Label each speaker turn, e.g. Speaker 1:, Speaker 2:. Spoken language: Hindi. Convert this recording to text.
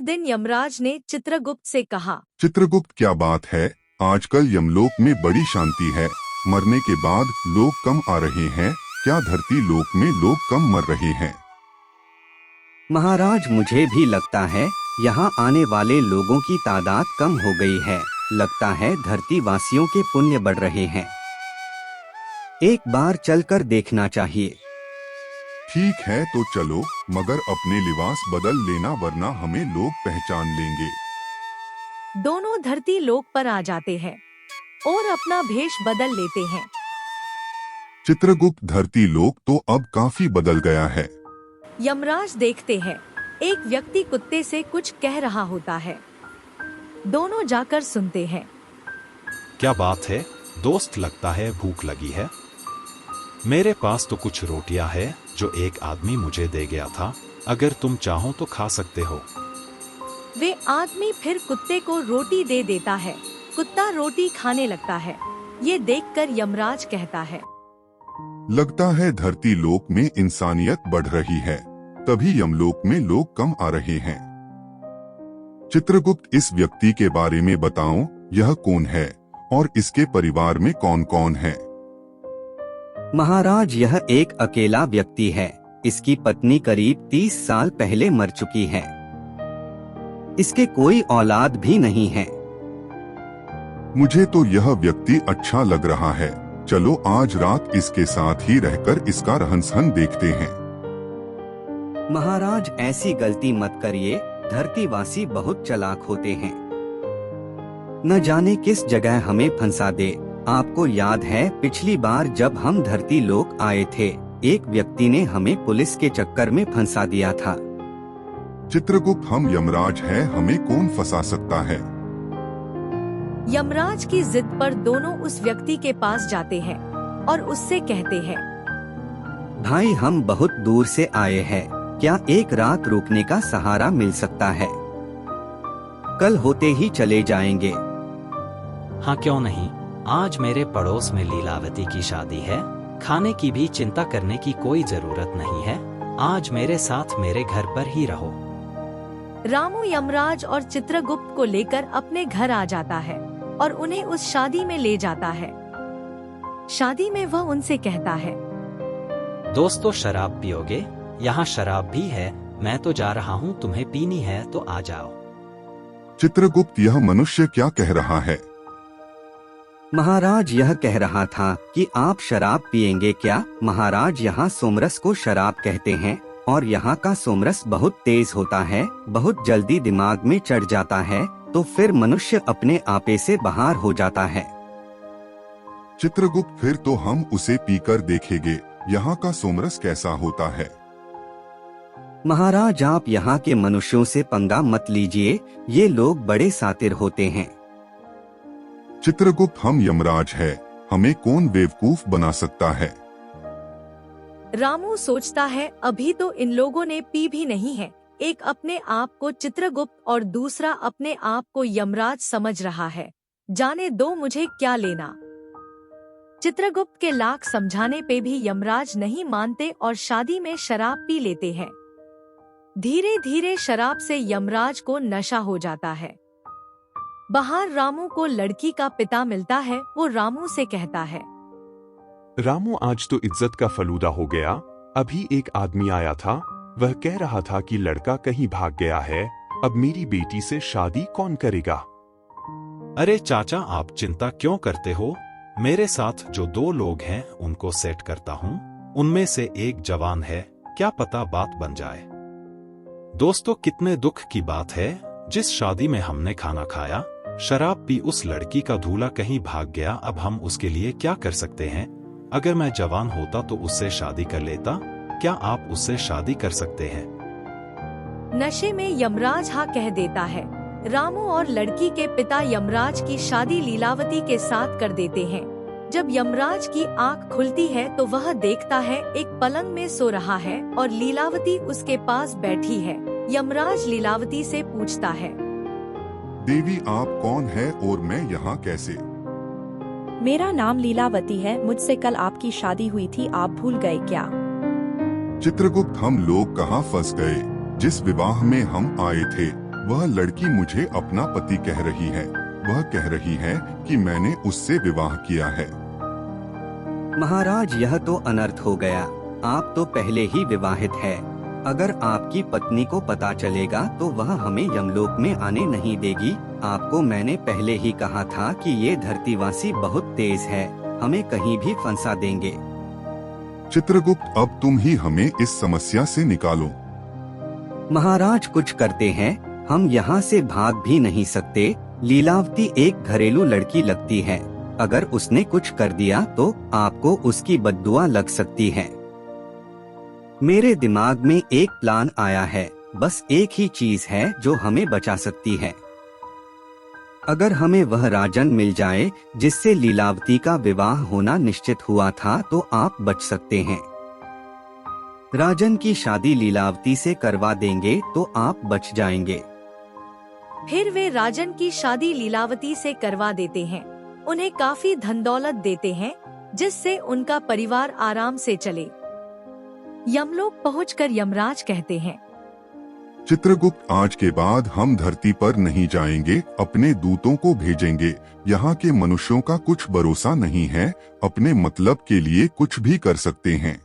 Speaker 1: दिन यमराज ने चित्रगुप्त से कहा,
Speaker 2: चित्रगुप्त, क्या बात है? आजकल यमलोक में बड़ी शांति है। मरने के बाद लोग कम आ रहे हैं। क्या धरती लोक में लोग कम मर रहे हैं?
Speaker 3: महाराज, मुझे भी लगता है यहाँ आने वाले लोगों की तादाद कम हो गई है। लगता है धरती वासियों के पुण्य बढ़ रहे हैं। एक बार चलकर देखना चाहिए।
Speaker 2: ठीक है तो चलो, मगर अपने लिबास बदल लेना वरना हमें लोग पहचान लेंगे।
Speaker 1: दोनों धरती लोक पर आ जाते हैं और अपना भेष बदल लेते हैं।
Speaker 2: चित्रगुप्त, धरती लोक तो अब काफी बदल गया है।
Speaker 1: यमराज देखते हैं एक व्यक्ति कुत्ते से कुछ कह रहा होता है। दोनों जाकर सुनते हैं।
Speaker 4: क्या बात है दोस्त, लगता है भूख लगी है। मेरे पास तो कुछ रोटियां है जो एक आदमी मुझे दे गया था। अगर तुम चाहो तो खा सकते हो।
Speaker 1: वे आदमी फिर कुत्ते को रोटी दे देता है। कुत्ता रोटी खाने लगता है। ये देखकर यमराज कहता है,
Speaker 2: लगता है धरती लोक में इंसानियत बढ़ रही है, तभी यमलोक में लोग कम आ रहे हैं। चित्रगुप्त, इस व्यक्ति के बारे में बताओ, यह कौन है और इसके परिवार में कौन कौन है?
Speaker 3: महाराज, यह एक अकेला व्यक्ति है। इसकी पत्नी करीब 30 साल पहले मर चुकी है। इसके कोई औलाद भी नहीं है।
Speaker 2: मुझे तो यह व्यक्ति अच्छा लग रहा है। चलो आज रात इसके साथ ही रहकर इसका रहन सहन देखते हैं।
Speaker 3: महाराज, ऐसी गलती मत करिए। धरतीवासी बहुत चालाक होते हैं। न जाने किस जगह हमें फंसा दे। आपको याद है पिछली बार जब हम धरती लोक आए थे, एक व्यक्ति ने हमें पुलिस के चक्कर में फंसा दिया था।
Speaker 2: चित्रगुप्त, हम यमराज हैं, हमें कौन फंसा सकता है?
Speaker 1: यमराज की जिद पर दोनों उस व्यक्ति के पास जाते हैं और उससे कहते हैं,
Speaker 3: भाई, हम बहुत दूर से आए हैं। क्या एक रात रुकने का सहारा मिल सकता है? कल होते ही चले जाएंगे।
Speaker 5: हाँ, क्यों नहीं। आज मेरे पड़ोस में लीलावती की शादी है। खाने की भी चिंता करने की कोई जरूरत नहीं है। आज मेरे साथ मेरे घर पर ही रहो।
Speaker 1: रामू यमराज और चित्रगुप्त को लेकर अपने घर आ जाता है और उन्हें उस शादी में ले जाता है। शादी में वह उनसे कहता है,
Speaker 5: दोस्तों, शराब पियोगे? यहाँ शराब भी है। मैं तो जा रहा हूँ, तुम्हें पीनी है तो आ जाओ।
Speaker 2: चित्रगुप्त, यह मनुष्य क्या कह रहा है?
Speaker 3: महाराज, यह कह रहा था कि आप शराब पिएंगे क्या? महाराज, यहाँ सोमरस को शराब कहते हैं और यहाँ का सोमरस बहुत तेज होता है, बहुत जल्दी दिमाग में चढ़ जाता है, तो फिर मनुष्य अपने आपे से बाहर हो जाता है।
Speaker 2: चित्रगुप्त, फिर तो हम उसे पीकर देखेंगे। यहाँ का सोमरस कैसा होता है?
Speaker 3: महाराज, आप यहाँ के मनुष्यों से पंगा मत लीजिए। ये लोग बड़े सातिर होते हैं।
Speaker 2: चित्रगुप्त, हम यमराज है, हमें कौन बेवकूफ बना सकता है?
Speaker 1: रामू सोचता है, अभी तो इन लोगों ने पी भी नहीं है। एक अपने आप को चित्रगुप्त और दूसरा अपने आप को यमराज समझ रहा है। जाने दो, मुझे क्या लेना। चित्रगुप्त के लाख समझाने पे भी यमराज नहीं मानते और शादी में शराब पी लेते हैं। धीरे धीरे शराब से यमराज को नशा हो जाता है। बाहर रामू को लड़की का पिता मिलता है। वो रामू से कहता है,
Speaker 6: रामू, आज तो इज्जत का फलूदा हो गया। अभी एक आदमी आया था, वह कह रहा था कि लड़का कहीं भाग गया है। अब मेरी बेटी से शादी कौन करेगा?
Speaker 4: अरे चाचा, आप चिंता क्यों करते हो? मेरे साथ जो 2 लोग हैं उनको सेट करता हूँ। उनमें से एक जवान है, क्या पता बात बन जाए। दोस्तों, कितने दुख की बात है। जिस शादी में हमने खाना खाया, शराब पी उस लड़की का दूल्हा कहीं भाग गया। अब हम उसके लिए क्या कर सकते हैं? अगर मैं जवान होता तो उससे शादी कर लेता। क्या आप उससे शादी कर सकते हैं?
Speaker 1: नशे में यमराज हाँ कह देता है। रामू और लड़की के पिता यमराज की शादी लीलावती के साथ कर देते हैं। जब यमराज की आंख खुलती है तो वह देखता है एक पलंग में सो रहा है और लीलावती उसके पास बैठी है। यमराज लीलावती से पूछता है,
Speaker 2: देवी, आप कौन है और मैं यहाँ कैसे?
Speaker 7: मेरा नाम लीलावती है। मुझसे कल आपकी शादी हुई थी, आप भूल गए क्या?
Speaker 2: चित्रगुप्त, हम लोग कहाँ फंस गए? जिस विवाह में हम आए थे वह लड़की मुझे अपना पति कह रही है। वह कह रही है कि मैंने उससे विवाह किया है।
Speaker 3: महाराज, यह तो अनर्थ हो गया। आप तो पहले ही विवाहित है। अगर आपकी पत्नी को पता चलेगा तो वह हमें यमलोक में आने नहीं देगी। आपको मैंने पहले ही कहा था कि ये धरतीवासी बहुत तेज है, हमें कहीं भी फंसा देंगे।
Speaker 2: चित्रगुप्त, अब तुम ही हमें इस समस्या से निकालो।
Speaker 3: महाराज, कुछ करते हैं, हम यहाँ से भाग भी नहीं सकते। लीलावती एक घरेलू लड़की लगती है। अगर उसने कुछ कर दिया तो आपको उसकी बद्दुआ लग सकती है। मेरे दिमाग में एक प्लान आया है। बस एक ही चीज है जो हमें बचा सकती है। अगर हमें वह राजन मिल जाए जिससे लीलावती का विवाह होना निश्चित हुआ था तो आप बच सकते हैं। राजन की शादी लीलावती से करवा देंगे तो आप बच जाएंगे।
Speaker 1: फिर वे राजन की शादी लीलावती से करवा देते हैं। उन्हें काफी धन दौलत देते हैं जिससे उनका परिवार आराम से चले। यमलोक पहुंचकर यमराज कहते हैं,
Speaker 2: चित्रगुप्त, आज के बाद हम धरती पर नहीं जाएंगे, अपने दूतों को भेजेंगे। यहाँ के मनुष्यों का कुछ भरोसा नहीं है, अपने मतलब के लिए कुछ भी कर सकते हैं।